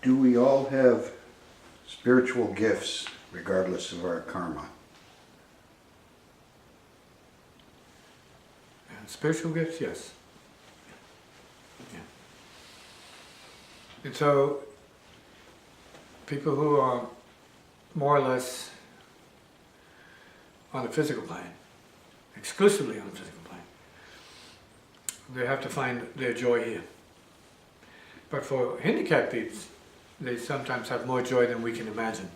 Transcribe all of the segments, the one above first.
Do we all have spiritual gifts regardless of our karma? Spiritual gifts, yes. Yeah. And so, people who are more or less on the physical plane, exclusively on the physical plane, they have to find their joy here. But for handicapped people, they sometimes have more joy than we can imagine.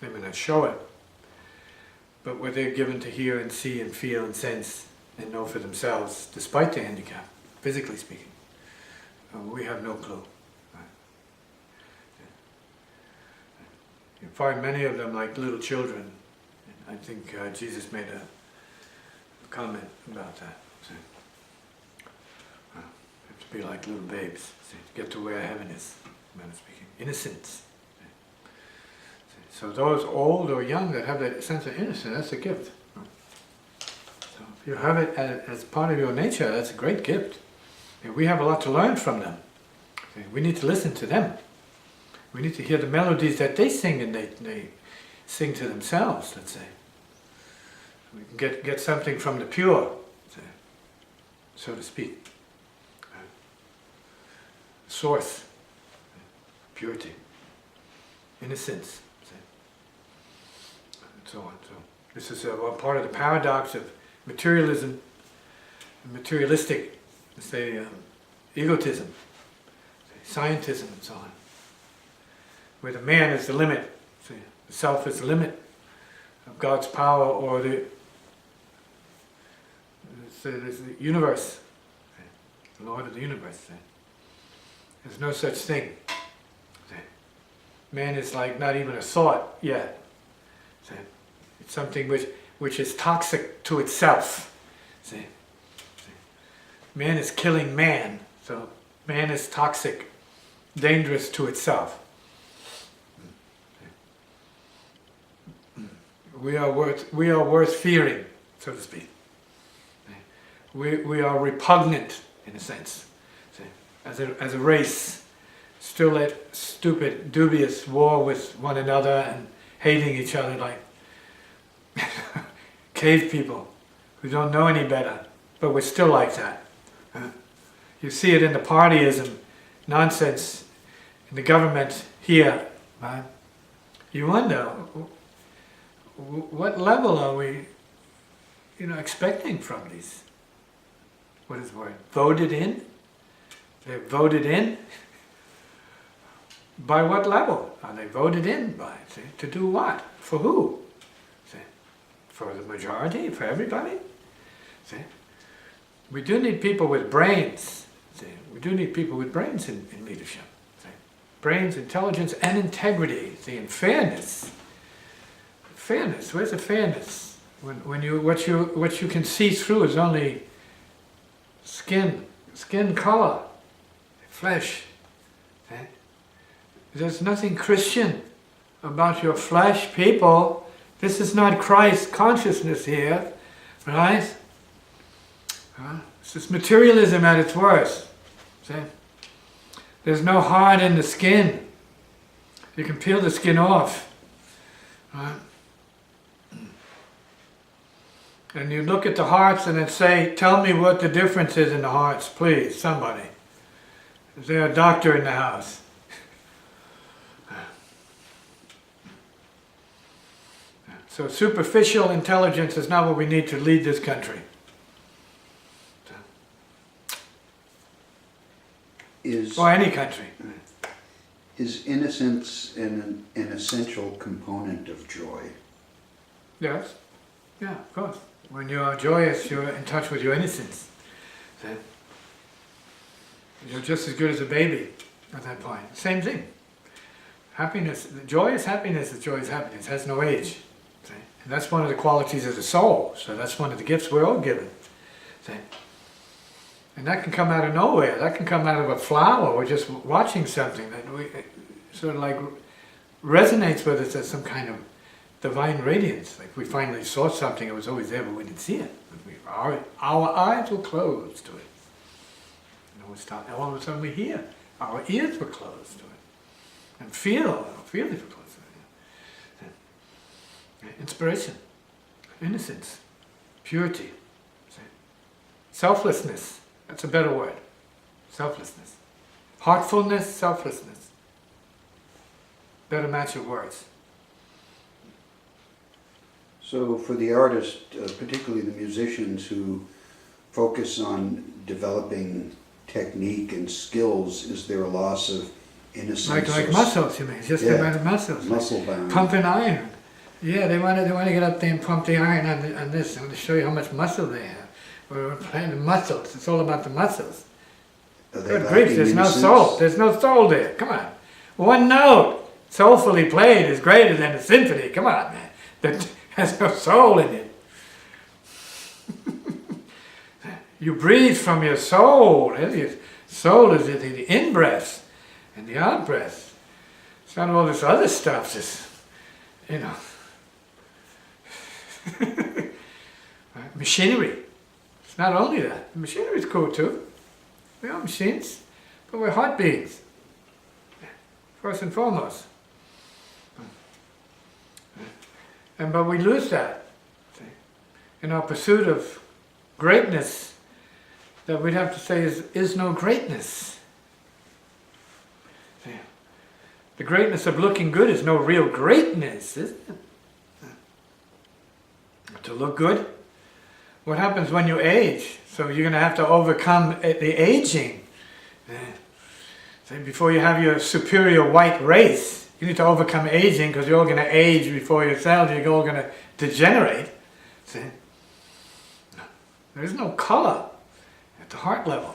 They may not show it, but what they're given to hear and see and feel and sense and know for themselves, despite their handicap, physically speaking, we have no clue. You find many of them like little children. I think Jesus made a comment about that. You have to be like little babes to get to where heaven is, manner of speaking. Innocence. So those old or young that have that sense of innocence, that's a gift. So if you have it as part of your nature, that's a great gift. And we have a lot to learn from them. We need to listen to them. We need to hear the melodies that they sing, and they sing to themselves, let's say. We can get something from the pure, so to speak. Source, purity, innocence, and so on. So this is one part of the paradox of materialism, materialistic, say, egotism, scientism, and so on. Where the man is the limit, see, the self is the limit of God's power, or the universe, the Lord of the universe. There's no such thing. Man is like not even a thought yet. It's something which is toxic to itself. Man is killing man, so man is toxic, dangerous to itself. We are worth fearing, so to speak. We are repugnant, in a sense, as a race, still at stupid, dubious war with one another and hating each other like cave people who don't know any better, but we're still like that. You see it in the partyism nonsense in the government here. Right? You wonder, what level are we, expecting from these? What is the word? Voted in? They're voted in? By what level are they voted in by? See? To do what? For who? See? For the majority? For everybody? See? We do need people with brains. See? We do need people with brains in leadership. See? Brains, intelligence, and integrity. See? And fairness. Fairness. Where's the fairness? When what you can see through is only skin color, flesh. Okay? There's nothing Christian about your flesh, people. This is not Christ consciousness here, right? This is materialism at its worst. See? There's no heart in the skin. You can peel the skin off. Right? And you look at the hearts and then say, tell me what the difference is in the hearts, please, somebody. Is there a doctor in the house? So superficial intelligence is not what we need to lead this country. Or any country. Is innocence an essential component of joy? Yes. Yeah, of course. When you are joyous, you're in touch with your innocence. See? You're just as good as a baby at that point. Same thing. Happiness, joy is happiness as joy is happiness. It has no age. See? And that's one of the qualities of the soul. So that's one of the gifts we're all given. See? And that can come out of nowhere. That can come out of a flower or just watching something that we sort of like resonates with us as some kind of divine radiance. Like we finally saw something, it was always there, but we didn't see it. Our eyes were closed to it. And all of a sudden we hear. Our ears were closed to it. and feel difficult. Inspiration, innocence, purity, selflessness, that's a better word, selflessness. Heartfulness, selflessness, better match of words. So for the artists, particularly the musicians who focus on developing technique and skills, is there a loss of innocence? Like muscles, you mean, just about muscles. Muscle bound. Pumping iron. Yeah, they want to get up there and pump the iron on this. I want to show you how much muscle they have. We're playing the muscles. It's all about the muscles. Good grief, there's no soul. There's no soul there. Come on. One note, soulfully played, is greater than a symphony. Come on, man. That has no soul in it. You breathe from your soul. Your soul is the in-breath and the out-breath. It's not all this other stuff, just, you know. Machinery. It's not only that. The machinery is cool too. We are machines, but we're heart beings. First and foremost. But we lose that. In our pursuit of greatness, that we'd have to say is no greatness. The greatness of looking good is no real greatness, is it? To look good? What happens when you age? So you're going to have to overcome the aging. Before you have your superior white race, you need to overcome aging, because you're all going to age before yourselves. You're all going to degenerate. See? There's no color at the heart level.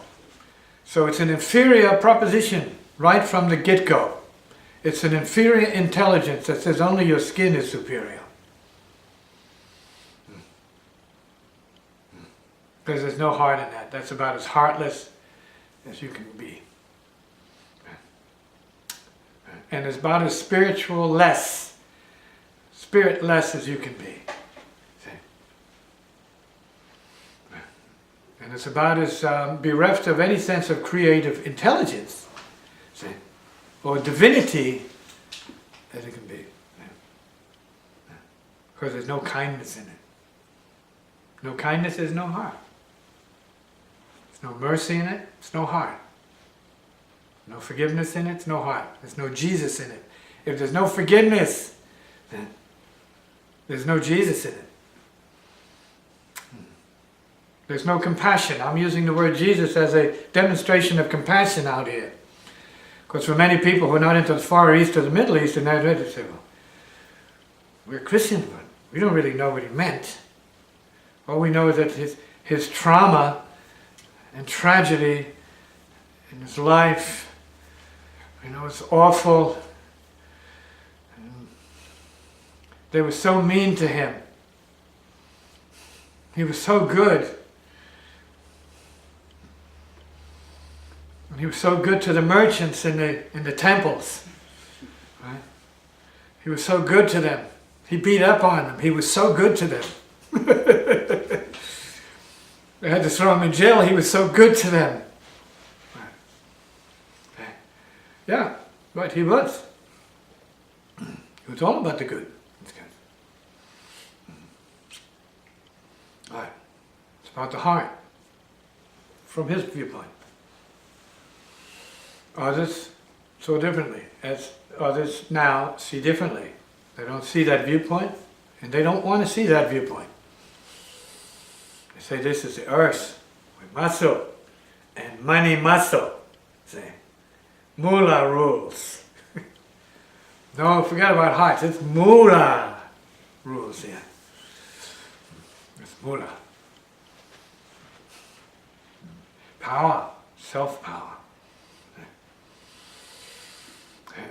So it's an inferior proposition right from the get-go. It's an inferior intelligence that says only your skin is superior. Because there's no heart in that. That's about as heartless as you can be. And it's about as spiritless as you can be. And it's about as bereft of any sense of creative intelligence, or divinity, as it can be. Because there's no kindness in it. No kindness is no heart. There's no mercy in it, it's no heart. No forgiveness in it, it's no heart. There's no Jesus in it. If there's no forgiveness, then there's no Jesus in it. There's no compassion. I'm using the word Jesus as a demonstration of compassion out here. Because for many people who are not into the Far East or the Middle East, and they say, well, we're Christian, but we don't really know what he meant. All we know is that his trauma and tragedy in his life, it's awful. And they were so mean to him. He was so good. And he was so good to the merchants in the temples. Right? He was so good to them. He beat up on them. He was so good to them. They had to throw him in jail. He was so good to them. Yeah, right, he was. He was all about the good. Right. It's about the heart, from his viewpoint. Others saw differently, as others now see differently. They don't see that viewpoint, and they don't want to see that viewpoint. They say this is the earth with muscle and money muscle. Say, moolah rules. No, forget about hearts. It's moolah rules here. It's moolah. Power, self-power.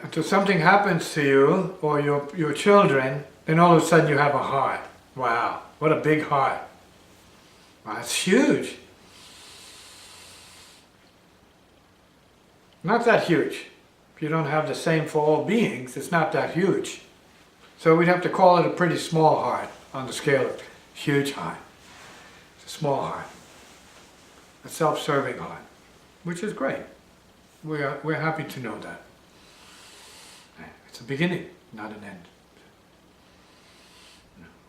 Until something happens to you or your children, then all of a sudden you have a heart. Wow, what a big heart. Wow, it's huge. Not that huge. If you don't have the same for all beings, it's not that huge. So we'd have to call it a pretty small heart on the scale of huge heart. It's a small heart. A self-serving heart, which is great. We're happy to know that. It's a beginning, not an end.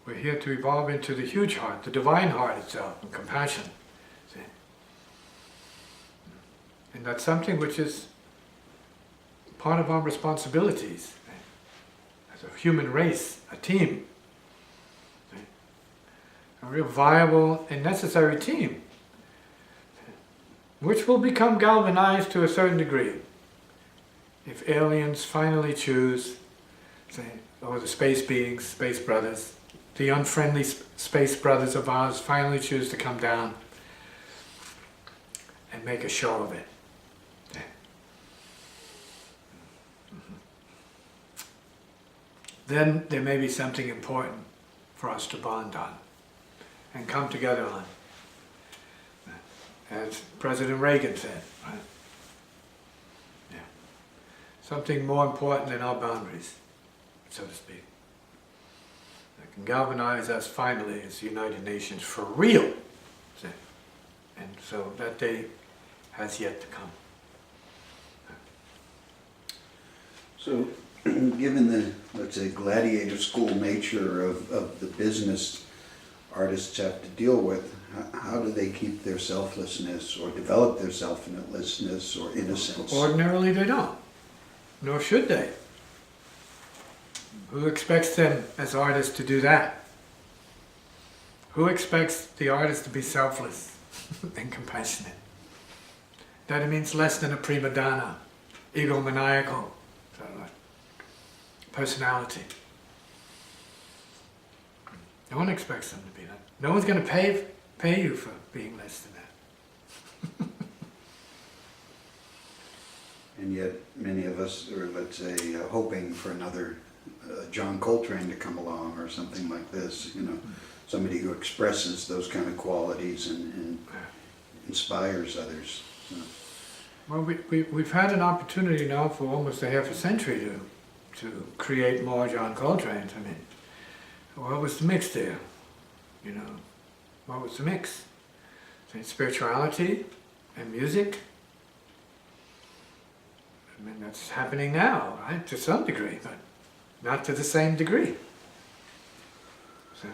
We're here to evolve into the huge heart, the divine heart itself, and compassion. See? And that's something which is part of our responsibilities as a human race, a team. See? A real viable and necessary team, which will become galvanized to a certain degree if aliens finally choose, say, or the space beings, space brothers, the unfriendly space brothers of ours finally choose to come down and make a show of it. Then there may be something important for us to bond on and come together on. As President Reagan said, right? Yeah. Something more important than our boundaries, so to speak. That can galvanize us finally as the United Nations for real. See? And so that day has yet to come. So, given the, let's say, gladiator school nature of the business artists have to deal with, how do they keep their selflessness or develop their selflessness or innocence? Ordinarily they don't, nor should they. Who expects them as artists to do that? Who expects the artist to be selfless and compassionate? That means less than a prima donna, egomaniacal sort of personality. No one expects them to be that. No one's going to pay you for being less than that. And yet many of us are, let's say, hoping for another John Coltrane to come along or something like this, you know, somebody who expresses those kind of qualities and inspires others. So. Well, we've had an opportunity now for almost a half a century to create more John Coltranes. I mean, what was the mix there? You know, what was the mix? Spirituality and music. I mean, that's happening now, right? To some degree, but not to the same degree. So,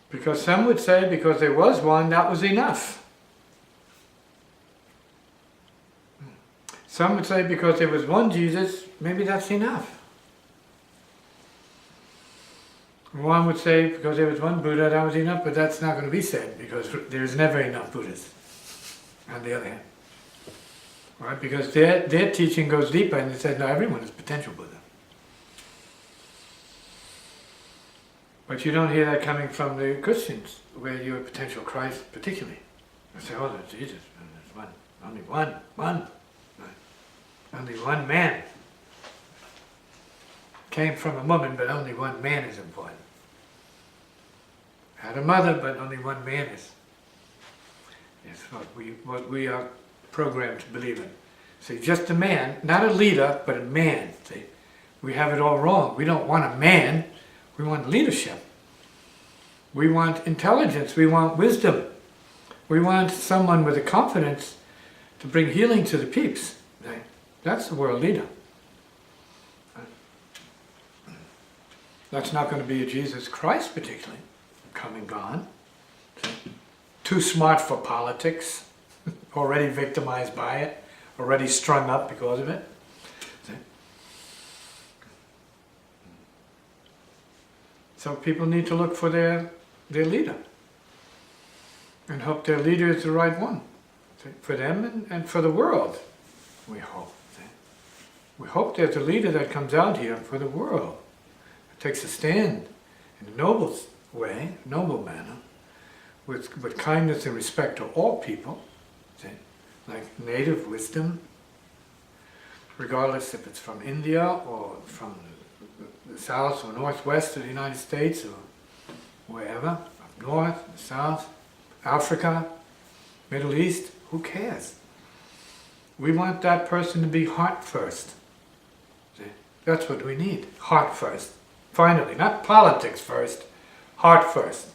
because some would say because there was one, that was enough. Some would say because there was one Jesus, maybe that's enough. One would say because there was one Buddha, that was enough, but that's not going to be said because there's never enough Buddhas, on the other hand. Right? Because their teaching goes deeper and they said, no, everyone is potential Buddha. But you don't hear that coming from the Christians, where you're a potential Christ particularly. They say, oh, there's Jesus, and there's one, only one. Right? Only one man. Came from a woman, but only one man is important. Had a mother, but only one man is what we are programmed to believe in. See, just a man, not a leader, but a man. See, we have it all wrong. We don't want a man, we want leadership. We want intelligence, we want wisdom. We want someone with the confidence to bring healing to the peeps. See? That's the world leader. That's not going to be a Jesus Christ particularly, come and gone. Too smart for politics, already victimized by it, already strung up because of it. So people need to look for their leader and hope their leader is the right one for them and for the world, we hope. We hope there's a leader that comes out here for the world, takes a stand in a noble way, noble manner, with kindness and respect to all people, see, like native wisdom, regardless if it's from India or from the south or northwest of the United States or wherever, up north, the south, Africa, Middle East, who cares? We want that person to be heart first. See? That's what we need, heart first. Finally, not politics first, heart first.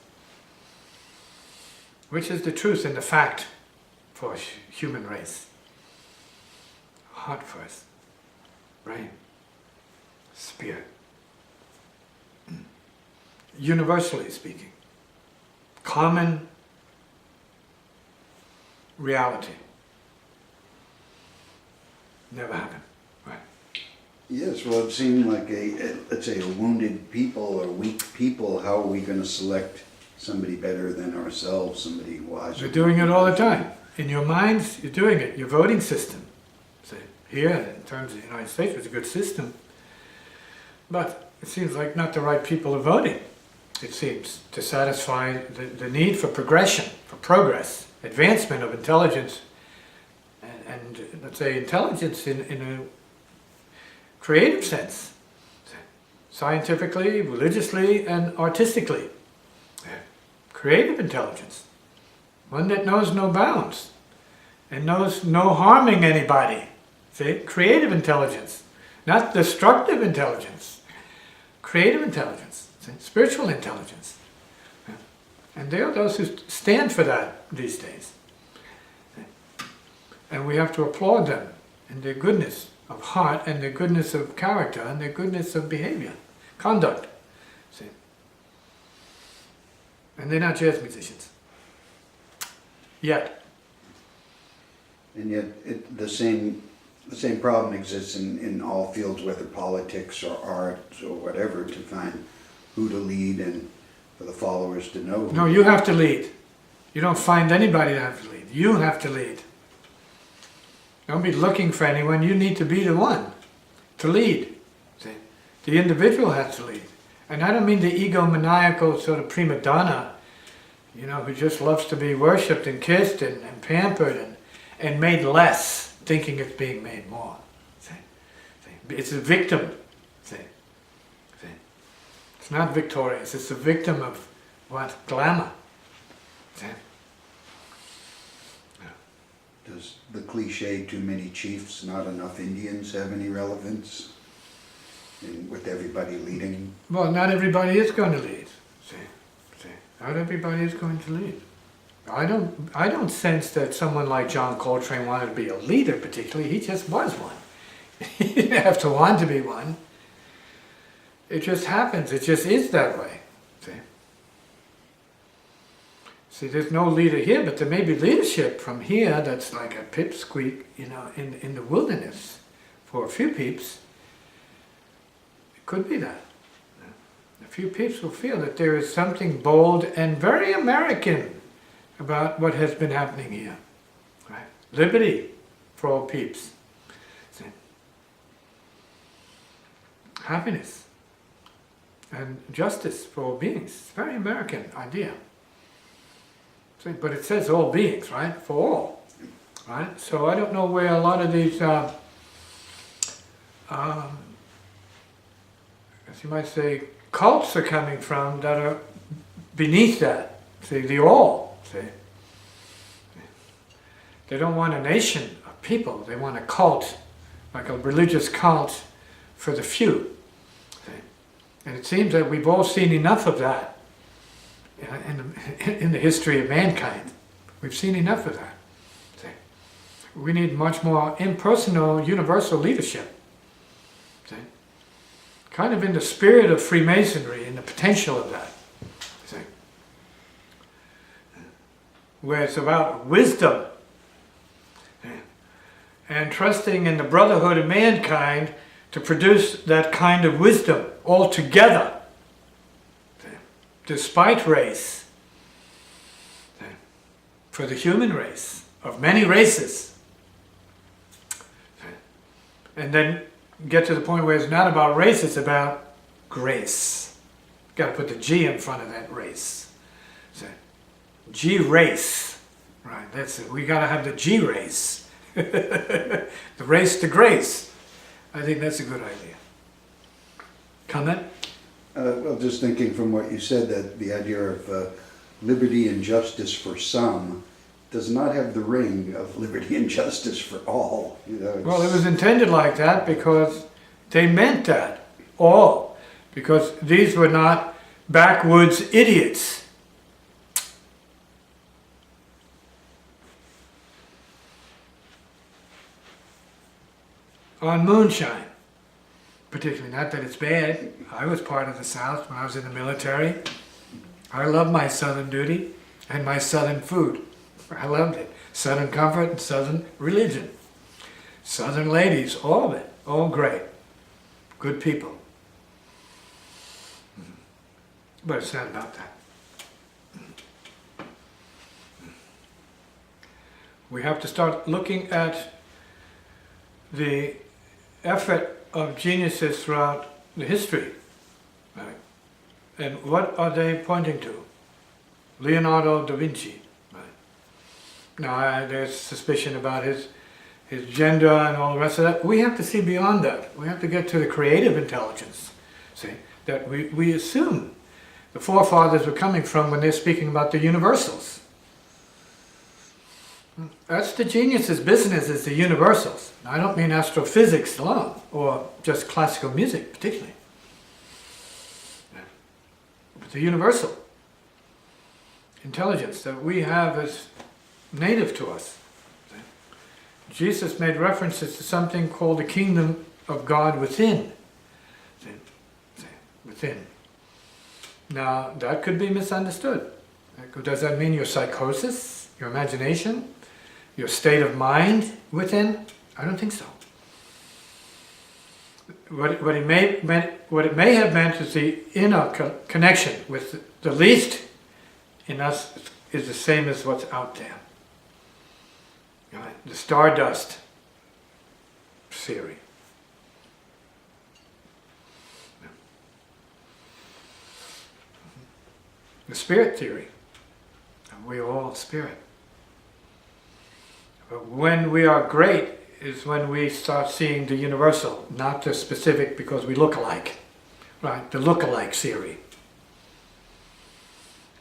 Which is the truth and the fact for human race. Heart first, brain, spirit. Universally speaking, common reality. Never happened, right? Yes, well, it seemed like let's say a wounded people or weak people, how are we going to select somebody better than ourselves, somebody wiser? You're doing it all the time. In your minds, you're doing it. Your voting system. So here, in terms of the United States, it's a good system. But it seems like not the right people are voting. It seems to satisfy the need for progression, for progress, advancement of intelligence, and let's say intelligence in a creative sense, scientifically, religiously, and artistically. Creative intelligence, one that knows no bounds and knows no harming anybody. See, creative intelligence, not destructive intelligence. Creative intelligence, see? Spiritual intelligence. And there are those who stand for that these days. And we have to applaud them in their goodness of heart and their goodness of character and their goodness of behavior, conduct. See? And they're not jazz musicians. Yet. And yet the same problem exists in all fields, whether politics or art or whatever, to find who to lead and for the followers to know. No, you have to lead. You don't find anybody to have to lead. You have to lead. Don't be looking for anyone. You need to be the one to lead. See? The individual has to lead. And I don't mean the egomaniacal sort of prima donna, who just loves to be worshipped and kissed and pampered and made less, thinking it's being made more. See? See? It's a victim. See? See? It's not victorious. It's a victim of what? Glamour. See? Does the cliche, too many chiefs, not enough Indians, have any relevance with everybody leading? Well, not everybody is going to lead. See? Not everybody is going to lead. I don't sense that someone like John Coltrane wanted to be a leader particularly. He just was one. He didn't have to want to be one. It just happens. It just is that way. See, there's no leader here, but there may be leadership from here that's like a pipsqueak, in the wilderness for a few peeps. It could be that. A few peeps will feel that there is something bold and very American about what has been happening here. Right? Liberty for all peeps. See? Happiness and justice for all beings. It's a very American idea. See? But it says all beings, right? For all. Right? So I don't know where a lot of these, as you might say, cults are coming from that are beneath that. See, the all. See? They don't want a nation of people. They want a cult, like a religious cult for the few. See? And it seems that we've all seen enough of that in the history of mankind. We've seen enough of that. See? We need much more impersonal, universal leadership. See? Kind of in the spirit of Freemasonry and the potential of that. See? Where it's about wisdom and trusting in the brotherhood of mankind to produce that kind of wisdom altogether, despite race, for the human race, of many races. And then get to the point where it's not about race, it's about grace. You've got to put the G in front of that race. G-race. Right, that's it. We got to have the G-race. The race to grace. I think that's a good idea. Comment? Well, just thinking from what you said, that the idea of liberty and justice for some does not have the ring of liberty and justice for all. Well, it was intended like that because they meant that, all. Because these were not backwoods idiots. on moonshine. Particularly, not that it's bad. I was part of the South when I was in the military. I loved my Southern duty and my Southern food. I loved it. Southern comfort and Southern religion. Southern ladies, all of it. All great. Good people. But it's not about that. We have to start looking at the effort of geniuses throughout the history. Right? And what are they pointing to? Leonardo da Vinci. Right? Now there's suspicion about his gender and all the rest of that. We have to see beyond that. We have to get to the creative intelligence. See, that we assume the forefathers were coming from when they're speaking about the universals. That's the genius's business, is the universals. I don't mean astrophysics alone, or just classical music particularly. But the universal intelligence that we have is native to us. Jesus made references to something called the kingdom of God within. Within. Now, that could be misunderstood. Does that mean your psychosis, your imagination, your state of mind within? I don't think so. What it may have meant is the inner connection with the least in us is the same as what's out there. Right? The stardust theory. The spirit theory. We are all spirit. But when we are great is when we start seeing the universal, not the specific because we look alike. Right? The look-alike theory.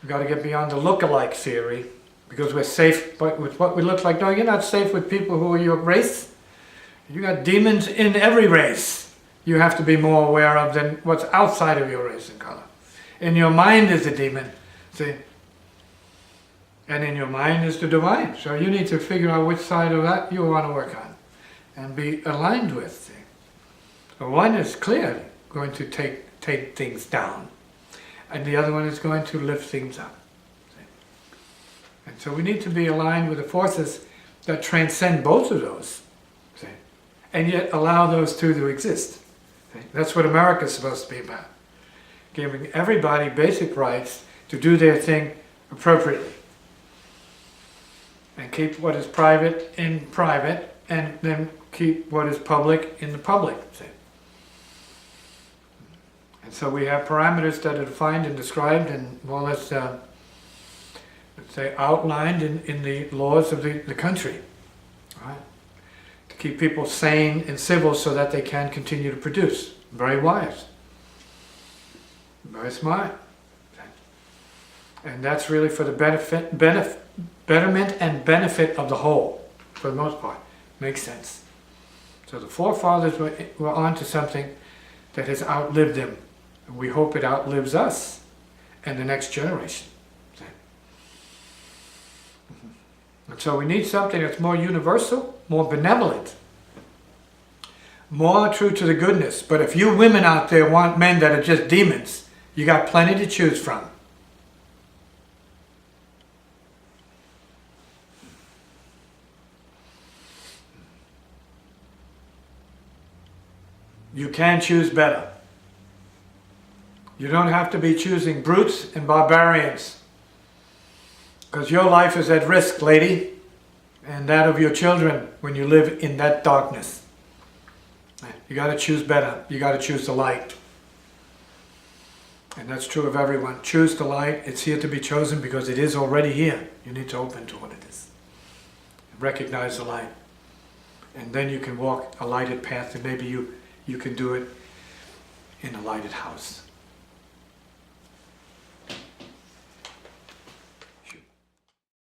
We've got to get beyond the look-alike theory because we're safe with what we look like. No, you're not safe with people who are your race. You got demons in every race you have to be more aware of than what's outside of your race and color. In your mind is the demon, see? And in your mind is the divine. So you need to figure out which side of that you want to work on and be aligned with. See? So one is clearly going to take things down, and the other one is going to lift things up. See? And so we need to be aligned with the forces that transcend both of those, see? And yet allow those two to exist. See? That's what America is supposed to be about. Giving everybody basic rights to do their thing appropriately. And keep what is private in private, and then keep what is public in the public. See? And so we have parameters that are defined and described and more or less, let's say, outlined in the laws of the country. Right? To keep people sane and civil so that they can continue to produce. Very wise. Very smart. And that's really for the betterment and benefit of the whole, for the most part. Makes sense. So the forefathers were onto something that has outlived them. And we hope it outlives us and the next generation. And so we need something that's more universal, more benevolent, more true to the goodness. But if you women out there want men that are just demons, you got plenty to choose from. You can choose better. You don't have to be choosing brutes and barbarians. Because your life is at risk, lady, and that of your children when you live in that darkness. You got to choose better. You got to choose the light. And that's true of everyone. Choose the light. It's here to be chosen because it is already here. You need to open to what it is. Recognize the light. And then you can walk a lighted path, and maybe you can do it in a lighted house.